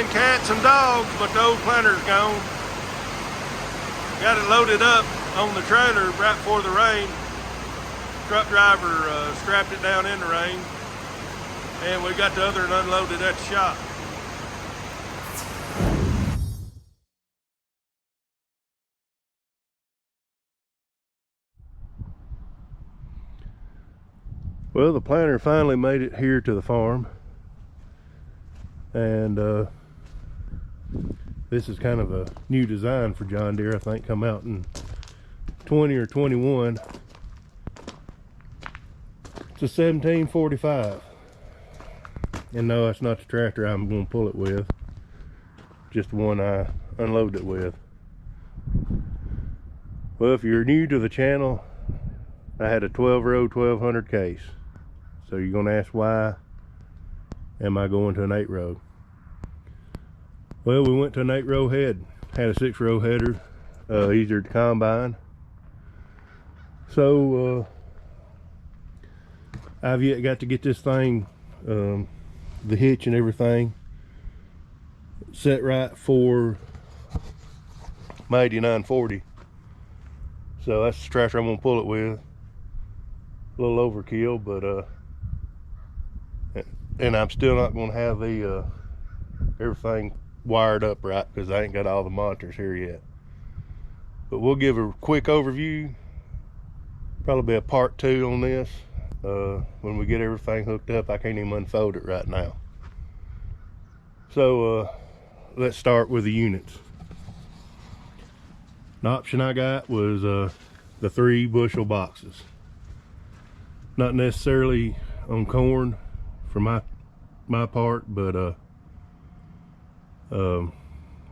and cats and dogs, but the old planter's gone. Got it loaded up on the trailer right before the rain. Truck driver strapped it down in the rain, and we got the other one unloaded at the shop. Well, the planter finally made it here to the farm, and this is kind of a new design for John Deere. I think come out in 20 or 21. It's a 1745, and no, that's not the tractor I'm going to pull it with, just the one I unload it with. Well, if you're new to the channel, I had a 12-row 1200 case. So you're going to ask, why am I going to an 8-row? Well, we went to an 8-row head. Had a 6-row header, easier to combine. So I've yet got to get this thing, the hitch and everything, set right for my 8940. So that's the tractor I'm going to pull it with. A little overkill, but and I'm still not going to have the everything wired up right because I ain't got all the monitors here yet. But we'll give a quick overview, probably be a part 2 on this when we get everything hooked up. I can't even unfold it right now. So let's start with the units. An option I got was the 3 bushel boxes. Not necessarily on corn for my part, but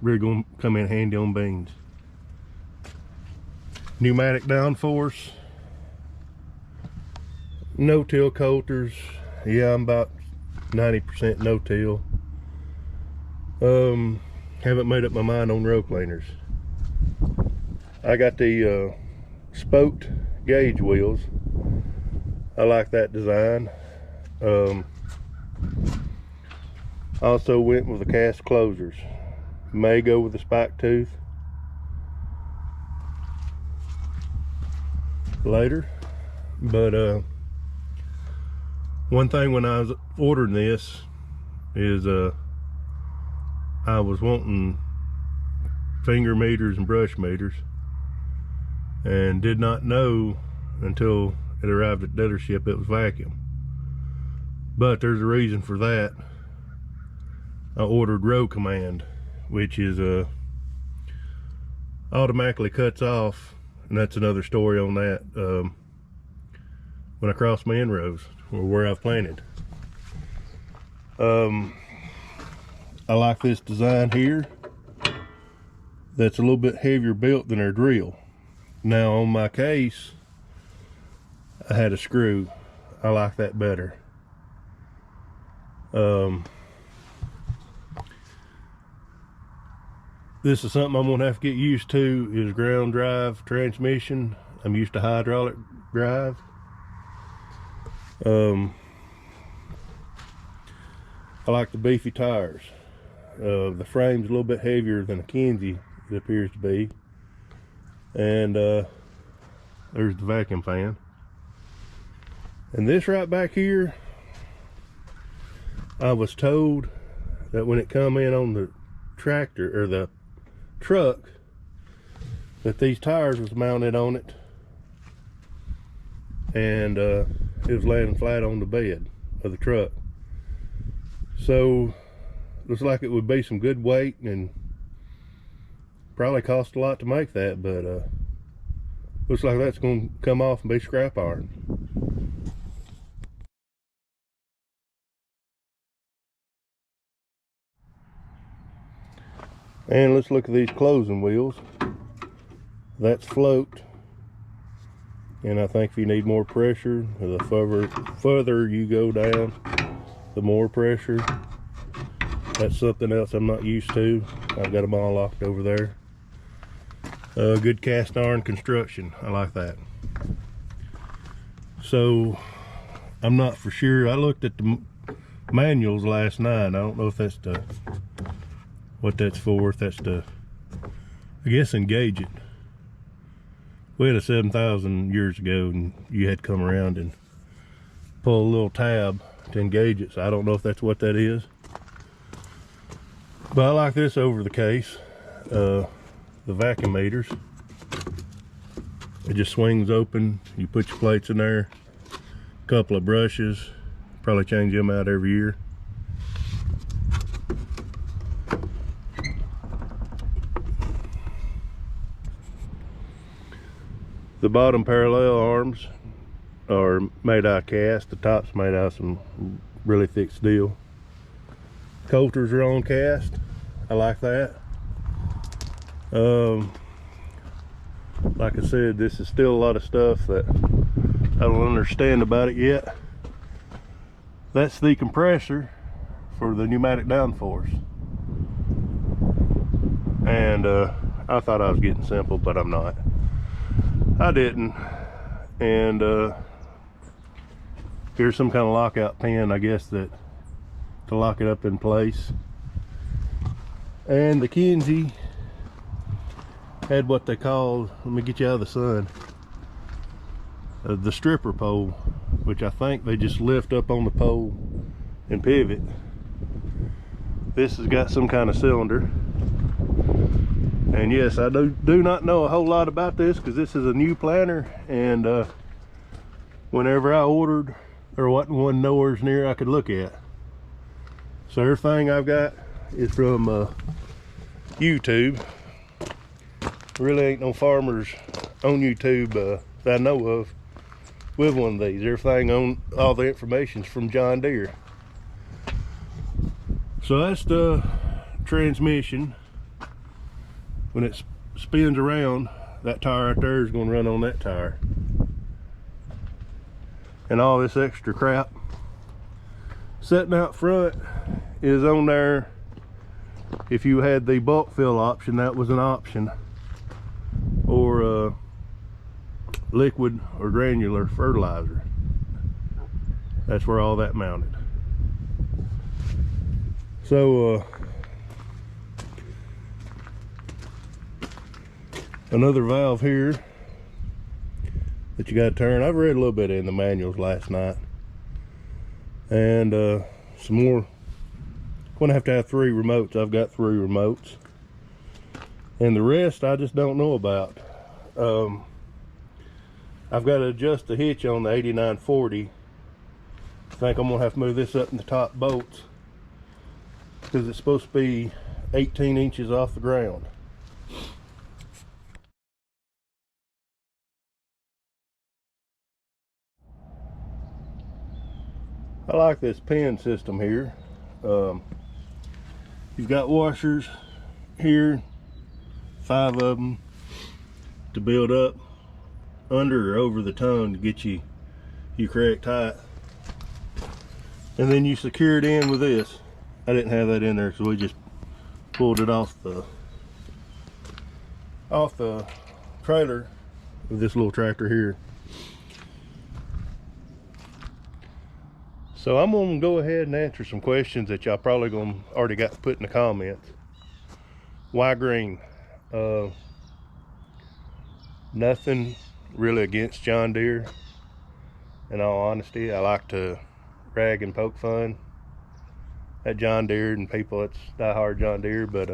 really gonna come in handy on beans. Pneumatic downforce, no-till coulters. Yeah, I'm about 90% no-till. Haven't made up my mind on row cleaners. I got the spoked gauge wheels. I like that design. Also went with the cast closers. May go with the spike tooth later, but one thing when I was ordering this is I was wanting finger meters and brush meters, and did not know until it arrived at dealership it was vacuum. But there's a reason for that. I ordered row command, which is automatically cuts off, and that's another story on that, when I cross my end rows or where I've planted. I like this design here that's a little bit heavier built than our drill. Now on my case I had a screw. I like that better. This is something I'm gonna have to get used to, is ground drive transmission. I'm used to hydraulic drive. I like the beefy tires. The frame's a little bit heavier than a Kinsey, it appears to be. And there's the vacuum fan. And this right back here, I was told that when it come in on the tractor or the truck, that these tires was mounted on it, and it was laying flat on the bed of the truck. So looks like it would be some good weight, and probably cost a lot to make that, but looks like that's going to come off and be scrap iron. And let's look at these closing wheels. That's float, and I think if you need more pressure, the further you go down, the more pressure. That's something else I'm not used to. I've got them all locked over there. Good cast iron construction. I like that. So I'm not for sure. I looked at the manuals last night. I don't know if that's the what that's for. If that's to, I guess, engage it. We had a 7,000 years ago, and you had to come around and pull a little tab to engage it. So I don't know if that's what that is, but I like this over the case. The vacuum meters, it just swings open. You put your plates in there, a couple of brushes, probably change them out every year. The bottom parallel arms are made out of cast. The top's made out of some really thick steel. Coulters are on cast. I like that. Like I said, this is still a lot of stuff that I don't understand about it yet. That's the compressor for the pneumatic downforce. And I thought I was getting simple, but I'm not. I didn't. And here's some kind of lockout pin, I guess, that to lock it up in place. And the Kinsey had what they called, let me get you out of the sun, the stripper pole, which I think they just lift up on the pole and pivot. This has got some kind of cylinder. And yes, I do not know a whole lot about this, because this is a new planter, and whenever I ordered, there wasn't one nowhere near I could look at. So everything I've got is from YouTube. Really ain't no farmers on YouTube that I know of with one of these. Everything on, all the information's from John Deere. So that's the transmission. When it spins around, that tire right there is going to run on that tire. And all this extra crap sitting out front is on there. If you had the bulk fill option, that was an option, or liquid or granular fertilizer. That's where all that mounted. So another valve here that you got to turn. I've read a little bit in the manuals last night, and some more. Gonna have to have 3 remotes. I've got 3 remotes, and the rest I just don't know about. I've got to adjust the hitch on the 8940. I think I'm gonna have to move this up in the top bolts, because it's supposed to be 18 inches off the ground. I like this pin system here. You've got washers here, 5 of them, to build up under or over the tongue to get you correct height. And then you secure it in with this. I didn't have that in there, so we just pulled it off the trailer with this little tractor here. So I'm gonna go ahead and answer some questions that y'all probably already got to put in the comments. Why green? Nothing really against John Deere. In all honesty, I like to rag and poke fun at John Deere and people that's diehard John Deere, but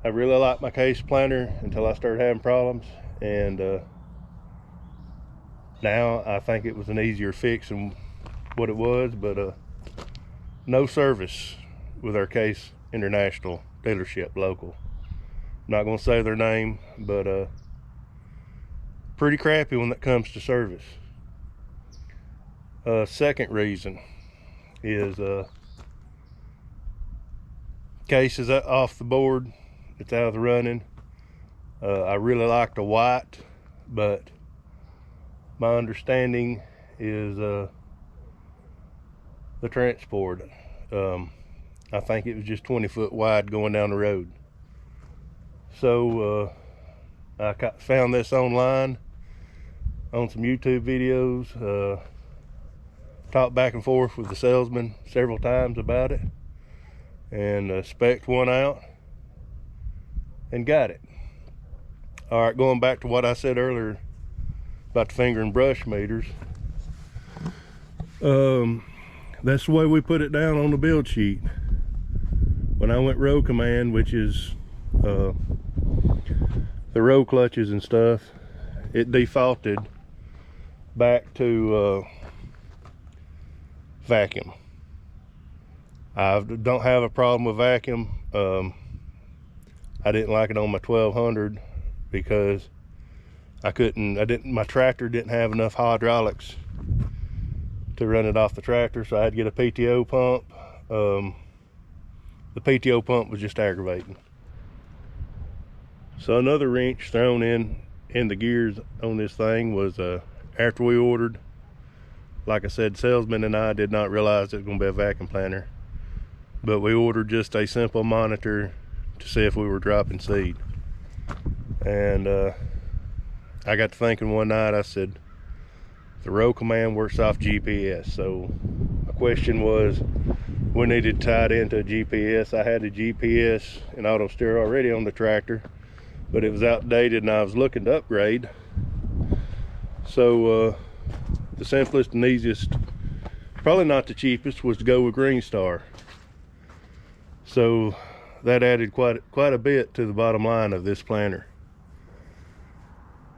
I really like my case planter until I started having problems, and now I think it was an easier fix than what it was, but no service with our Case International dealership local. I'm not going to say their name, but pretty crappy when it comes to service. Second reason is Case is off the board. It's out of the running. I really like the white, but my understanding is the transport. I think it was just 20 foot wide going down the road. So I found this online on some YouTube videos. Talked back and forth with the salesman several times about it, and spec'd one out and got it. All right, going back to what I said earlier about the finger and brush meters. That's the way we put it down on the build sheet. When I went row command, which is the row clutches and stuff, it defaulted back to vacuum. I don't have a problem with vacuum. I didn't like it on my 1200 because my tractor didn't have enough hydraulics to run it off the tractor, so I had to get a PTO pump. The PTO pump was just aggravating. So another wrench thrown in the gears on this thing was after we ordered, like I said, salesman and I did not realize it was going to be a vacuum planter, but we ordered just a simple monitor to see if we were dropping seed. And I got to thinking one night, I said, the row command works off GPS, so my question was, we needed to tie it into a GPS. I had a GPS and auto steer already on the tractor, but it was outdated and I was looking to upgrade. So the simplest and easiest, probably not the cheapest, was to go with Green Star. So that added quite a bit to the bottom line of this planter.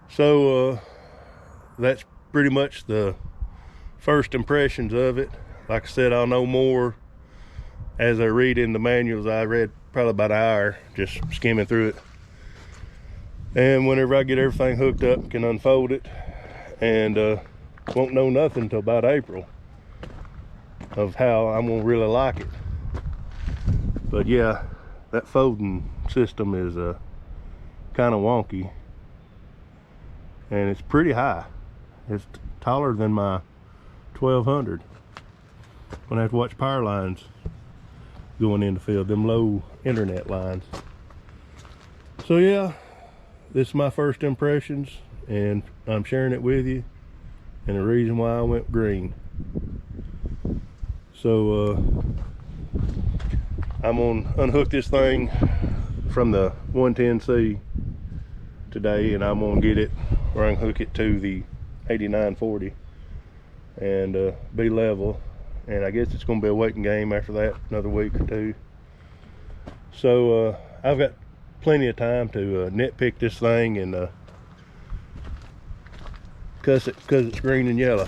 So that's pretty much the first impressions of it. Like I said, I'll know more as I read in the manuals. I read probably about an hour just skimming through it, and whenever I get everything hooked up, can unfold it, and won't know nothing until about April of how I'm gonna really like it. But yeah, that folding system is kind of wonky, and it's pretty high. It's taller than my 1200. When I have to watch power lines going in the field, them low internet lines. So yeah, this is my first impressions, and I'm sharing it with you, and the reason why I went green. So I'm gonna unhook this thing from the 110C today, and I'm gonna get it or unhook it to the 8940 and be level. And I guess it's going to be a waiting game after that, another week or two. So I've got plenty of time to nitpick this thing and cuss it because it's green and yellow.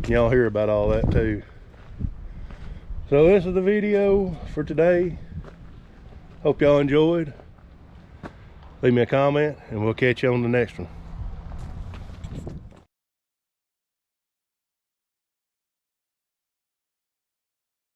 Y'all hear about all that too. So this is the video for today. Hope y'all enjoyed. Leave me a comment and we'll catch you on the next one.